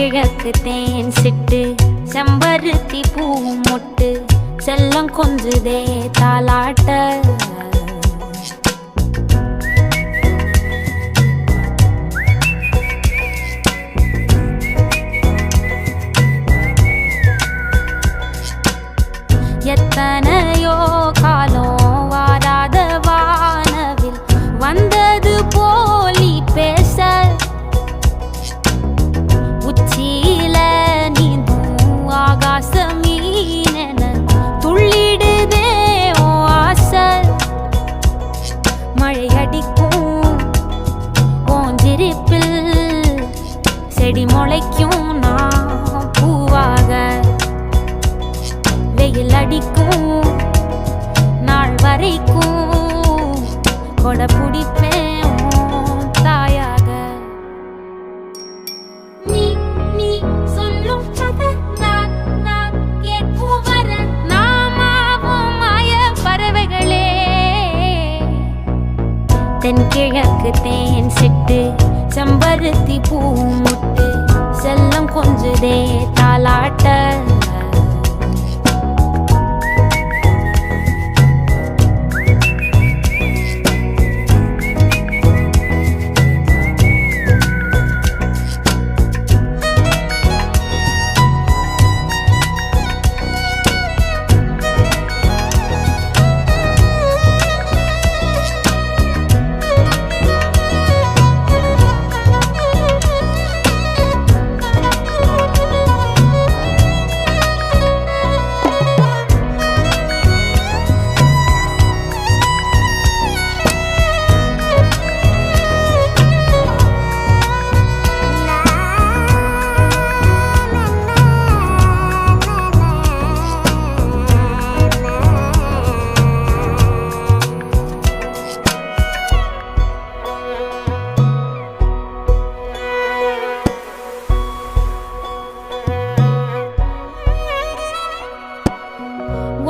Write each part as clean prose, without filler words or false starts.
தென்கிழக்கு தேன் சிட்டு செம்பருத்தி பூ மொட்டு செல்லம் கொஞ்சுதே தாலாட்ட எத்தனையோ காலம் வாராத வானவில் வந்தது போலி பேச உச்சியில நீந்தும் ஆகாச மீனென துள்ளிடுதே ஓ ஆசை மழையடிக்கும் ஓஞ்சிரிப்பில் செடி முளைக்கும் நான் பூவாக வெயில் அடிக்கும் நாள் வரைக்கும் கொடை பிடிப்பேன் தாயாக நீ நீ சொல்லும் கதை நான் கேட்கும் வர நாமாவும் மாய பறவைகளே தென்கிழக்கு தேன் சிட்டு செம்பருத்தி பூ முட்டு செல்லம் கொஞ்சுதே தாலாட்ட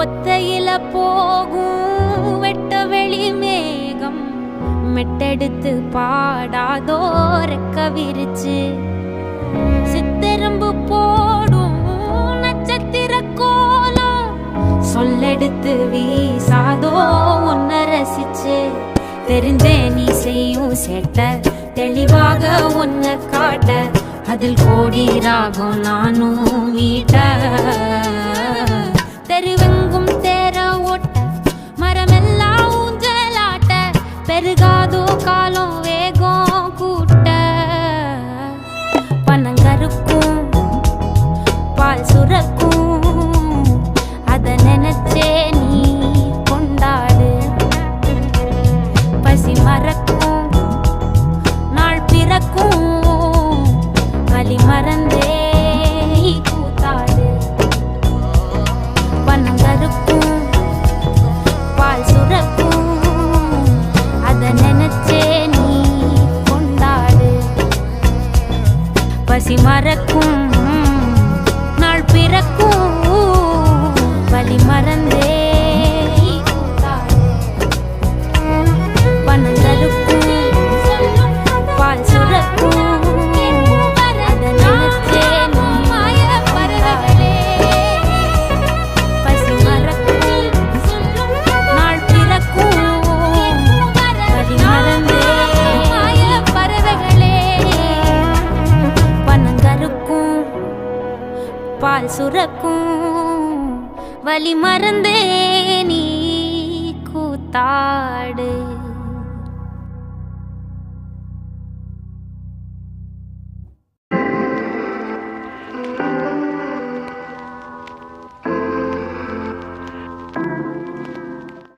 ஒத்தையில போகும் வெட்ட வெளி மேகம் மெட்டெடுத்து பாடாதோ ரெக்க விரிச்சு சித்தெரும்பு போடும் நட்சத்திர கோலம் சொல்லெடுத்து வீசாதோ உன்னை ரசிச்சு தெரிஞ்சே நீ செய்யும் சேட்ட தெளிவாக உன்னை காட்ட அதில் கோடி ராகம் நானும் மீட்ட தெருவெங்கும் தேர ஓட்ட மரமெல்லாம் ஊஞ்சலாட்ட பெருகாதோ காலம் வேகம் கூட்ட பனங்கருக்கும் பால் சுரக்கும் அத நினைச்சே நீ கொண்டாடு பசி மறக்கும் நாள் பிறக்கும் வலி மறந்தே கூத்தாடு பனங்கருக்கும் பால் சுரக்கும் அத நினைச்சே நீ கொண்டாடு பசி மறக்கும் நாள் பிறக்கும் வலி மறந்தே கூத்தாடு பனங்கருக்கும் பால் சுரக்கும் பால் சுரக்கும் வலி மறந்தே நீ கூத்தாடு.